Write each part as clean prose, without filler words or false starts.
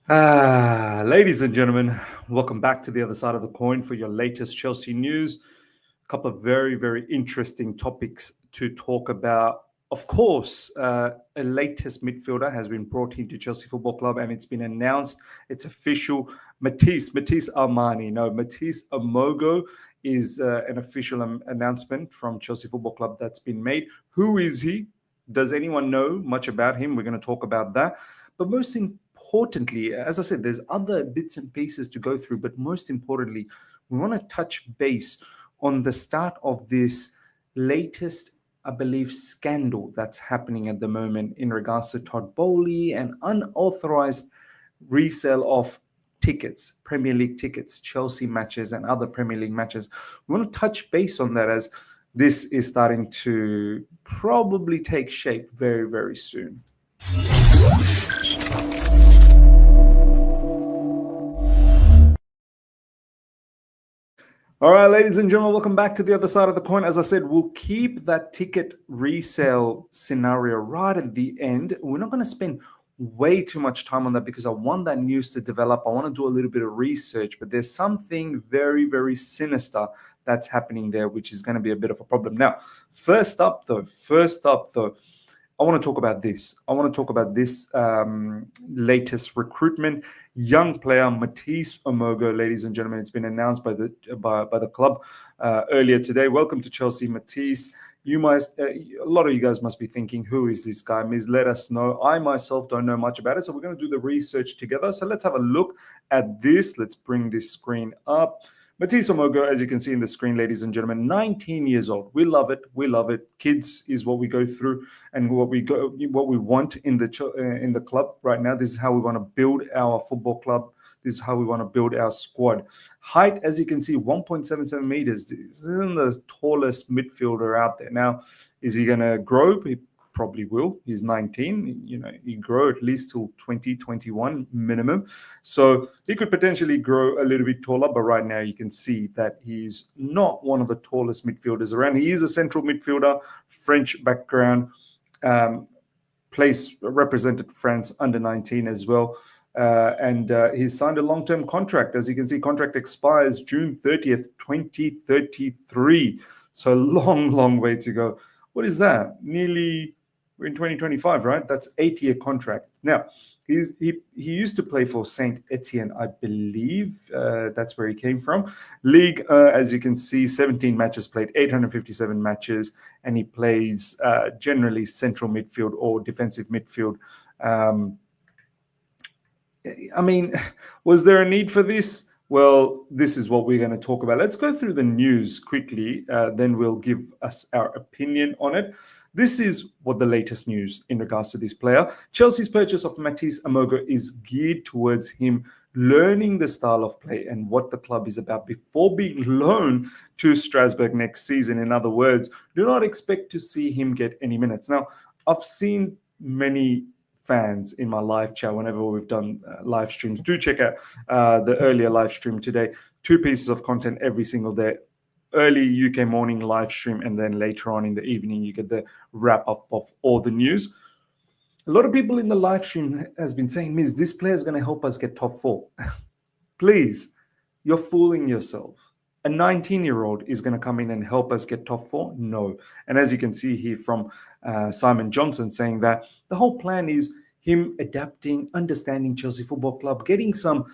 Ladies and gentlemen, welcome back to the other side of the coin for your latest Chelsea news. A couple of very, very interesting topics to talk about. Of course, a latest midfielder has been brought into Chelsea Football Club and it's been announced. It's official. Mathis Amougou is an official announcement from Chelsea Football Club that's been made. Who is he? Does anyone know much about him? We're going to talk about that. But most importantly, as I said, there's other bits and pieces to go through. But most importantly, we want to touch base on the start of this latest, I believe, scandal that's happening at the moment in regards to Todd Boehly and unauthorized resale of tickets, Premier League tickets, Chelsea matches and other Premier League matches. We want to touch base on that as this is starting to probably take shape very, very soon. All right, ladies and gentlemen, welcome back to the other side of the coin. As I said, we'll keep that ticket resale scenario right at the end. We're not going to spend way too much time on that because I want that news to develop. I want to do a little bit of research, but there's something very, very sinister that's happening there, which is going to be a bit of a problem. Now, first up though, I want to talk about this. I want to talk about this latest recruitment. Young player Mathis Amougou, ladies and gentlemen. It's been announced by the club earlier today. Welcome to Chelsea, Mathis. A lot of you guys must be thinking, who is this guy? Please let us know. I myself don't know much about it, so we're going to do the research together. So let's have a look at this. Let's bring this screen up. Mathis Amougou, as you can see in the screen, ladies and gentlemen, 19 years old. We love it. We love it. Kids is what we go through and what we want in the club right now. This is how we want to build our football club. This is how we want to build our squad. Height, as you can see, 1.77 meters. This isn't the tallest midfielder out there. Now, is he going to grow? He probably will. He's 19. He grow at least till 2021 minimum. So he could potentially grow a little bit taller, but right now you can see that he's not one of the tallest midfielders around. He is a central midfielder, French background, represented France under 19 as well. And he's signed a long-term contract. As you can see, contract expires June 30th, 2033. So long way to go. What is that? We're in 2025, right? That's 8-year contract. Now, he used to play for Saint Etienne, I believe. That's where he came from. League, as you can see, 17 matches played, 857 matches, and he plays generally central midfield or defensive midfield. Was there a need for this? Well, this is what we're going to talk about. Let's go through the news quickly, then we'll give us our opinion on it. This is what the latest news in regards to this player. Chelsea's purchase of Mathis Amougou is geared towards him learning the style of play and what the club is about before being loaned to Strasbourg next season. In other words, do not expect to see him get any minutes. Now, I've seen many fans in my live chat whenever we've done live streams. Do check out the earlier live stream today. 2 pieces of content every single day. Early UK morning live stream, and then later on in the evening you get the wrap up of all the news. A lot of people in the live stream has been saying, Miz, this player is going to help us get top 4. Please, you're fooling yourself. A 19-year-old is going to come in and help us get top 4? No. And as you can see here from Simon Johnson saying that the whole plan is him adapting, understanding Chelsea Football Club, getting some,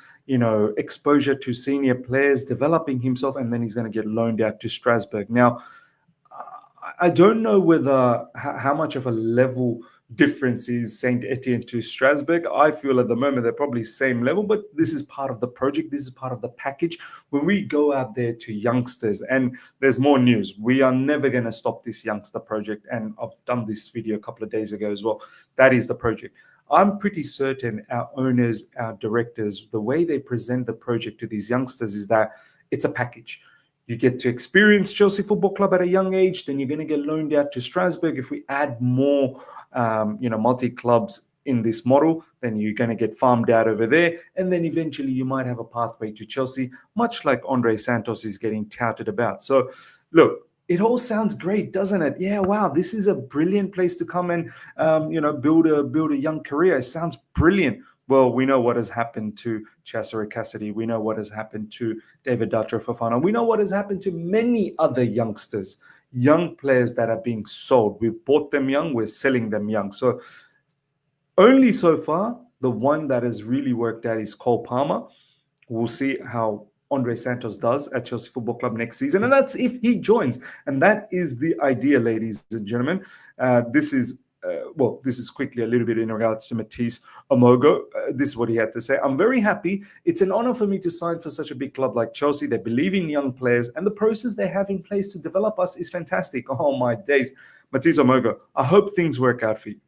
exposure to senior players, developing himself, and then he's going to get loaned out to Strasbourg. Now, I don't know how much of a level difference is Saint Etienne to Strasbourg. I feel at the moment they're probably same level, but this is part of the project. This is part of the package. When we go out there to youngsters, and there's more news, we are never going to stop this youngster project. And I've done this video a couple of days ago as well. That is the project. I'm pretty certain our owners, our directors, the way they present the project to these youngsters is that it's a package. You get to experience Chelsea Football Club at a young age, then you're going to get loaned out to Strasbourg. If we add more, multi-clubs in this model, then you're going to get farmed out over there. And then eventually you might have a pathway to Chelsea, much like Andre Santos is getting touted about. So, look, It all sounds great, doesn't it? Yeah, wow, this is a brilliant place to come and build a young career. It sounds brilliant. Well, we know what has happened to Cesare Cassidy. We know what has happened to David Datro Fofana. We know what has happened to many other youngsters, young players that are being sold. We've bought them young, we're selling them young. So only so far, the one that has really worked out is Cole Palmer. We'll see how Andre Santos does at Chelsea Football Club next season. And that's if he joins. And that is the idea, ladies and gentlemen. This is quickly a little bit in regards to Mathis Amougou. This is what he had to say. I'm very happy. It's an honor for me to sign for such a big club like Chelsea. They believe in young players, and the process they have in place to develop us is fantastic. Oh, my days. Mathis Amougou, I hope things work out for you.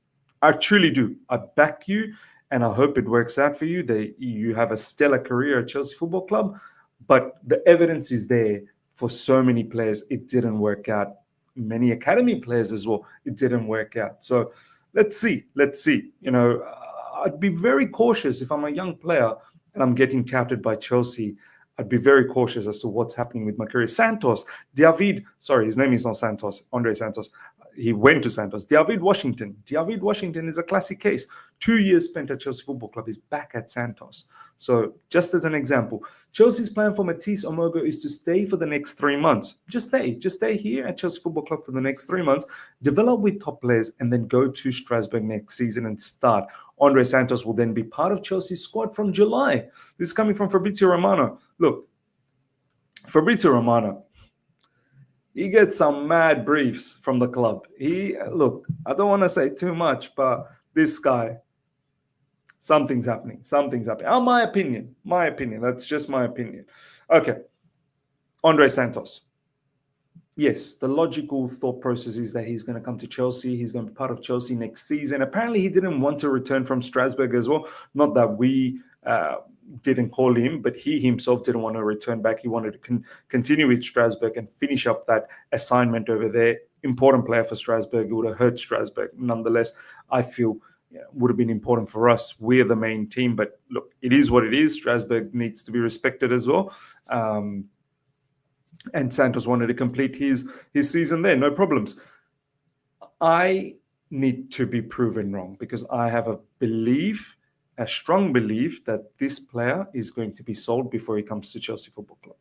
I truly do. I back you, and I hope it works out for you. You have a stellar career at Chelsea Football Club, but the evidence is there for so many players. It didn't work out. Many academy players as well. It didn't work out. So let's see. I'd be very cautious if I'm a young player and I'm getting touted by Chelsea. I'd be very cautious as to what's happening with my career. His name is not Santos, Andre Santos. He went to Santos. David Washington. David Washington is a classic case. 2 years spent at Chelsea Football Club. He's back at Santos. So just as an example, Chelsea's plan for Mathis Amougou is to stay for the next 3 months. Just stay here at Chelsea Football Club for the next 3 months, develop with top players, and then go to Strasbourg next season and start. Andre Santos will then be part of Chelsea's squad from July. This is coming from Fabrizio Romano. Look, Fabrizio Romano, he gets some mad briefs from the club. I don't want to say too much, but this guy, something's happening. Oh, my opinion. That's just my opinion. Okay. Andre Santos. Yes, the logical thought process is that he's going to come to Chelsea. He's going to be part of Chelsea next season. Apparently, he didn't want to return from Strasbourg as well. Not that we didn't call him, but he himself didn't want to return back. He wanted to continue with Strasbourg and finish up that assignment over there. Important player for Strasbourg. It would have hurt Strasbourg. Nonetheless, I feel would have been important for us. We're the main team, but look, it is what it is. Strasbourg needs to be respected as well. And Santos wanted to complete his season there, no problems. I need to be proven wrong because I have a strong belief that this player is going to be sold before he comes to Chelsea Football Club.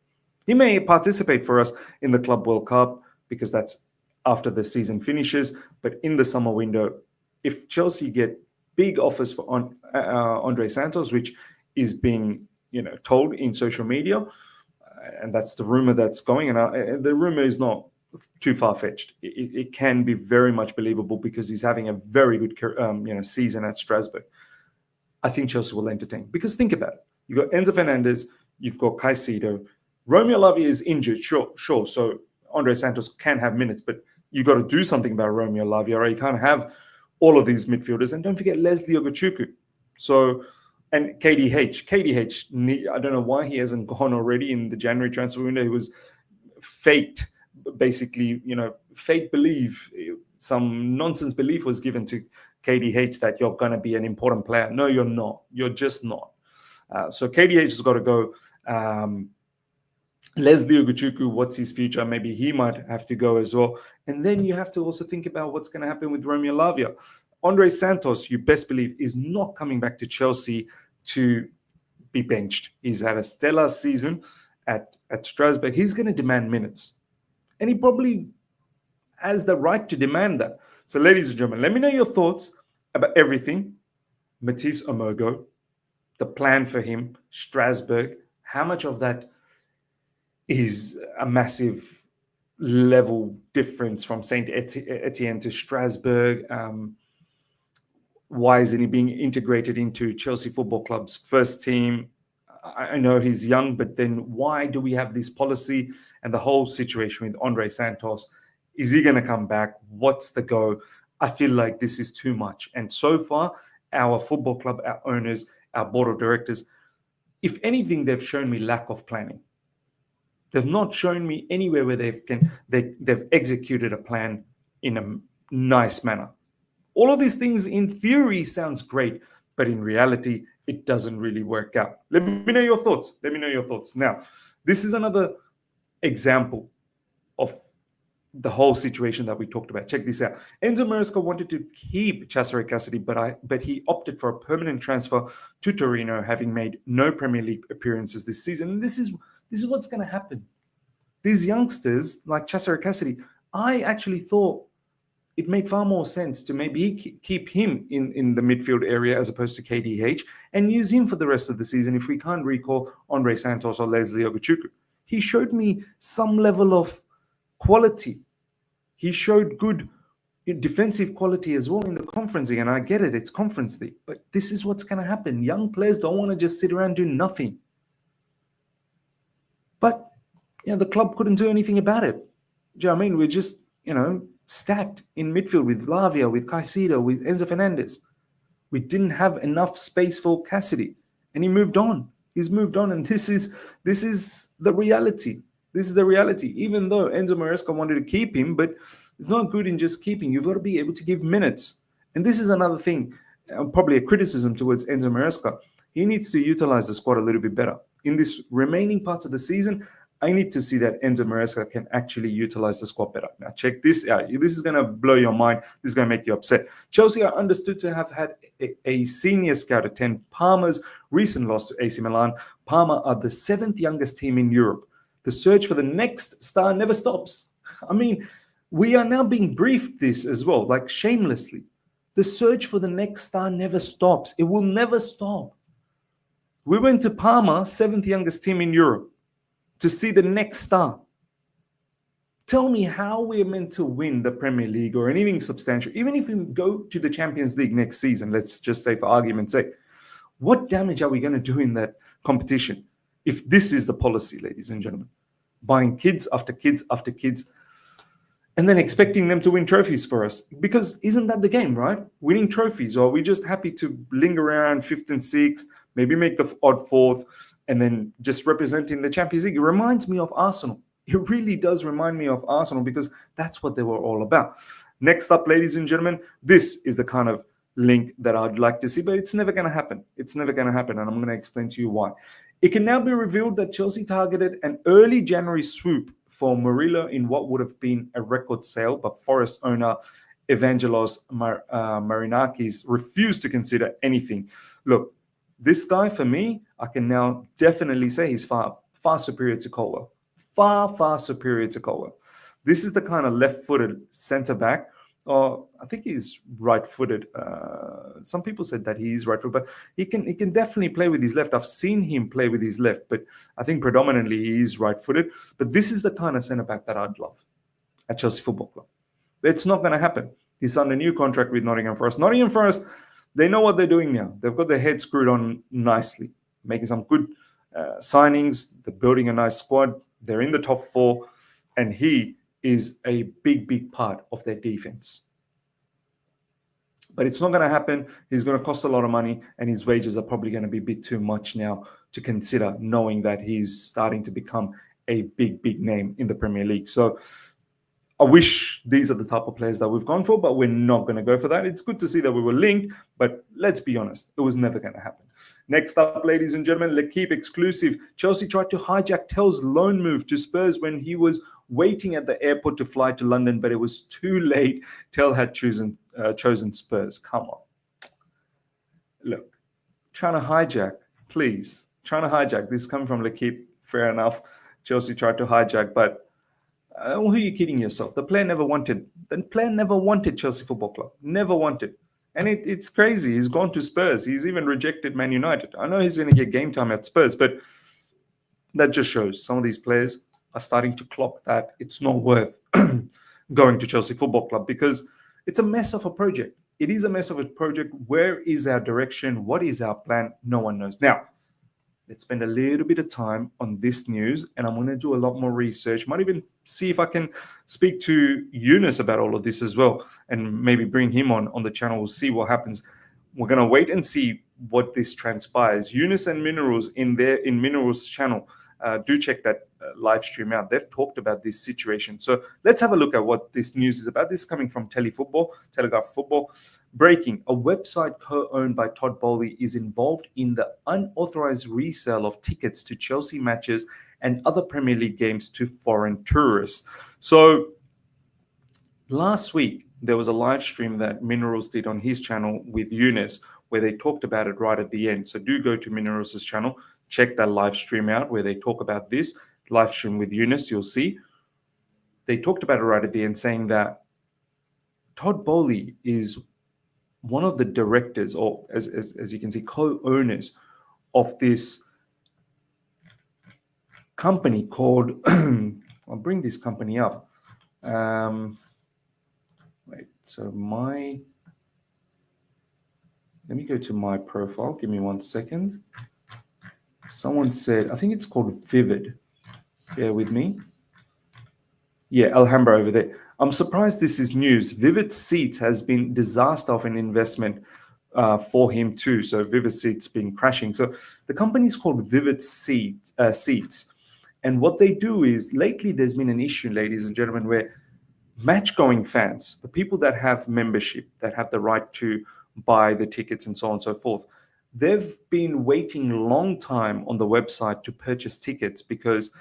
He may participate for us in the Club World Cup because that's after the season finishes, but in the summer window, if Chelsea get big offers for Andre Santos, which is being told in social media, and that's the rumor that's going, and the rumor is not too far-fetched. It can be very much believable because he's having a very good season at Strasbourg. I think Chelsea will entertain. Because think about it. You've got Enzo Fernandez, you've got Caicedo. Romeo Lavia is injured, sure. So Andre Santos can have minutes, but you got to do something about Romeo Lavia, right? You can't have all of these midfielders. And don't forget Leslie Ogochukwu. And KDH, I don't know why he hasn't gone already in the January transfer window. He was faked, basically, fake belief. Some nonsense belief was given to KDH that you're going to be an important player. No, you're not. You're just not. So KDH has got to go. Leslie Ogochukwu, what's his future? Maybe he might have to go as well. And then you have to also think about what's going to happen with Romeo Lavia. Andre Santos, you best believe, is not coming back to Chelsea to be benched. He's had a stellar season at Strasbourg. He's going to demand minutes. And he probably has the right to demand that. So, ladies and gentlemen, let me know your thoughts about everything. Mathis Amougou, the plan for him, Strasbourg, how much of that is a massive level difference from Saint Etienne to Strasbourg? Why isn't he being integrated into Chelsea Football Club's first team? I know he's young, but then why do we have this policy and the whole situation with Andre Santos? Is he going to come back? What's the go? I feel like this is too much. And so far, our football club, our owners, our board of directors, if anything, they've shown me lack of planning. They've not shown me anywhere where they've executed a plan in a nice manner. All of these things in theory sounds great, but in reality, it doesn't really work out. Let me know your thoughts. Now, this is another example of the whole situation that we talked about. Check this out. Enzo Maresca wanted to keep Cesare Cassidy, but he opted for a permanent transfer to Torino, having made no Premier League appearances this season. And this is what's going to happen. These youngsters like Cesare Cassidy, I actually thought it made far more sense to maybe keep him in the midfield area as opposed to KDH and use him for the rest of the season if we can't recall Andre Santos or Leslie Ogachuku. He showed me some level of quality. He showed good defensive quality as well in the Conference League, and I get it, it's Conference League, but this is what's going to happen. Young players don't want to just sit around doing nothing. But the club couldn't do anything about it. Do you know what I mean? We're just, stacked in midfield with Lavia, with Caicedo, with Enzo Fernandez. We didn't have enough space for Cassidy, and he moved on. He's moved on, and this is the reality. This is the reality. Even though Enzo Maresca wanted to keep him, but it's not good in just keeping. You've got to be able to give minutes. And this is another thing, probably a criticism towards Enzo Maresca. He needs to utilize the squad a little bit better. In this remaining parts of the season, I need to see that Enzo Maresca can actually utilize the squad better. Now, check this out. This is going to blow your mind. This is going to make you upset. Chelsea are understood to have had a senior scout attend Parma's recent loss to AC Milan. Parma are the 7th youngest team in Europe. The search for the next star never stops. I mean, we are now being briefed this as well, like shamelessly. The search for the next star never stops. It will never stop. We went to Parma, 7th youngest team in Europe, to see the next star. Tell me how we're meant to win the Premier League or anything substantial. Even if we go to the Champions League next season, let's just say for argument's sake, what damage are we going to do in that competition if this is the policy, ladies and gentlemen? Buying kids after kids after kids and then expecting them to win trophies for us. Because isn't that the game, right? Winning trophies. Or are we just happy to linger around 5th and 6th, maybe make the odd 4th, and then just representing the Champions League? It reminds me of Arsenal. It really does remind me of Arsenal because that's what they were all about. Next up, ladies and gentlemen, this is the kind of link that I'd like to see, but it's never going to happen. It's never going to happen, and I'm going to explain to you why. It can now be revealed that Chelsea targeted an early January swoop for Murillo in what would have been a record sale, but Forest owner Evangelos Marinakis refused to consider anything. Look, this guy, for me, I can now definitely say he's far superior to Colwell. Far superior to Colwell. This is the kind of left-footed centre-back. I think he's right-footed. Some people said that he is right-footed, but he can definitely play with his left. I've seen him play with his left, but I think predominantly he is right-footed. But this is the kind of centre-back that I'd love at Chelsea Football Club. It's not going to happen. He's on a new contract with Nottingham Forest. Nottingham Forest, they know what they're doing now. They've got their head screwed on nicely, making some good signings. They're building a nice squad. They're in the top 4, and he is a big part of their defense. But it's not going to happen. He's going to cost a lot of money, and his wages are probably going to be a bit too much now to consider, knowing that he's starting to become a big name in the Premier League. So I wish these are the type of players that we've gone for, but we're not going to go for that. It's good to see that we were linked, but let's be honest, it was never going to happen. Next up, ladies and gentlemen, L'Equipe exclusive. Chelsea tried to hijack Tell's loan move to Spurs when he was waiting at the airport to fly to London, but it was too late. Tell had chosen Spurs. Come on. Look, trying to hijack, please. Trying to hijack. This is coming from L'Equipe. Fair enough. Chelsea tried to hijack, but who are you kidding yourself? The player never wanted Chelsea Football Club. Never wanted. And it's crazy. He's gone to Spurs. He's even rejected Man United. I know he's going to get game time at Spurs, but that just shows some of these players are starting to clock that it's not worth going to Chelsea Football Club because it's a mess of a project. It is a mess of a project. Where is our direction? What is our plan? No one knows. Now, let's spend a little bit of time on this news, and I'm going to do a lot more research. Might even see if I can speak to Yunus about all of this as well, and maybe bring him on the channel. We'll see what happens. We're going to wait and see what this transpires. Yunus and Minerals in Minerals channel. Do check that live stream out. They've talked about this situation. So let's have a look at what this news is about. This is coming from Telegraph Football. Breaking: a website co-owned by Todd Boehly is involved in the unauthorized resale of tickets to Chelsea matches and other Premier League games to foreign tourists. So Last week, there was a live stream that Minerals did on his channel with Eunice, where they talked about it right at the end. So do go to Minerals' channel, check that live stream out where they talk about this. Live stream with Eunice, you'll see. They talked about it right at the end, saying that Todd Boehly is one of the directors, or as you can see, co-owners of this company called, I'll bring this company up. Wait, so let me go to my profile. Give me 1 second. Someone said, I think it's called Vivid. Bear with me. Yeah, Alhambra over there. I'm surprised this is news. Vivid Seats has been disaster of an investment for him too. So Vivid Seats been crashing. So the company is called Vivid Seats. And what they do is, lately there's been an issue, ladies and gentlemen, where match-going fans, the people that have membership, that have the right to buy the tickets and so on and so forth, they've been waiting a long time on the website to purchase tickets because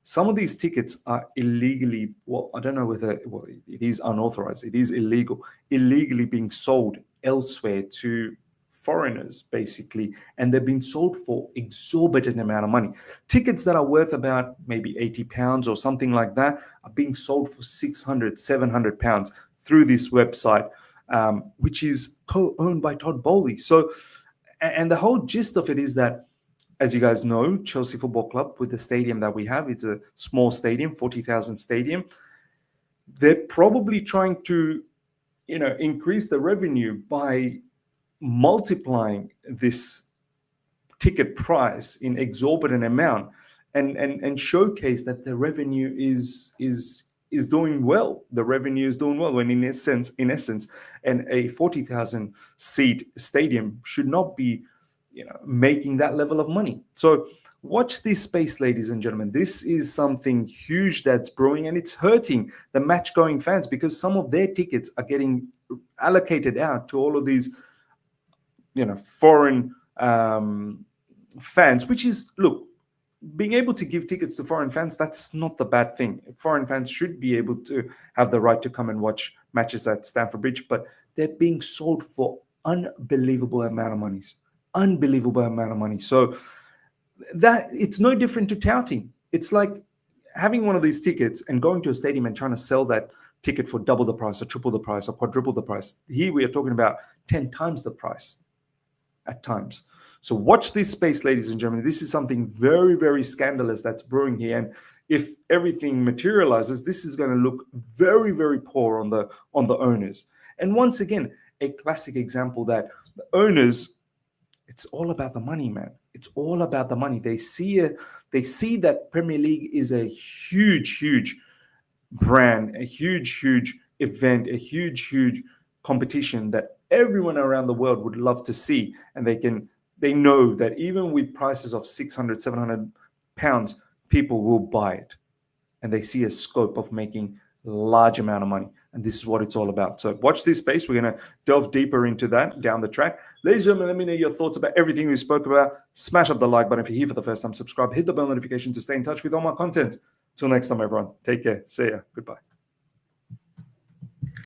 some of these tickets are illegally, well, I don't know whether, well, it is unauthorized, it is illegally being sold elsewhere to foreigners, basically, and they've been sold for exorbitant amount of money. Tickets that are worth about maybe £80 or something like that are being sold for £600, £700 through this website, which is co-owned by Todd Boehly. So, and the whole gist of it is that, as you guys know, Chelsea Football Club, with the stadium that we have, it's a small stadium, 40,000 stadium. They're probably trying to, increase the revenue by multiplying this ticket price in exorbitant amount and showcase that the revenue is doing well. The revenue is doing well when in essence, and a 40,000 seat stadium should not be making that level of money. So watch this space, ladies and gentlemen. This is something huge that's brewing, and it's hurting the match-going fans because some of their tickets are getting allocated out to all of these foreign fans, which is, look, being able to give tickets to foreign fans, that's not the bad thing. Foreign fans should be able to have the right to come and watch matches at Stamford Bridge, but they're being sold for unbelievable amount of money. So that it's no different to touting. It's like having one of these tickets and going to a stadium and trying to sell that ticket for double the price or triple the price or quadruple the price. Here we are talking about 10 times the price at times. So watch this space, ladies and gentlemen. This is something very, very scandalous that's brewing here. And if everything materializes, this is going to look very, very poor on the owners. And once again, a classic example that the owners, it's all about the money, man. It's all about the money. They see that Premier League is a huge, huge brand, a huge, huge event, a huge, huge competition that everyone around the world would love to see. And they know that even with prices of 600, 700 pounds, people will buy it. And they see a scope of making a large amount of money. And this is what it's all about. So watch this space. We're going to delve deeper into that down the track. Ladies and gentlemen, let me know your thoughts about everything we spoke about. Smash up the like button if you're here for the first time. Subscribe. Hit the bell notification to stay in touch with all my content. Till next time, everyone. Take care. See ya. Goodbye.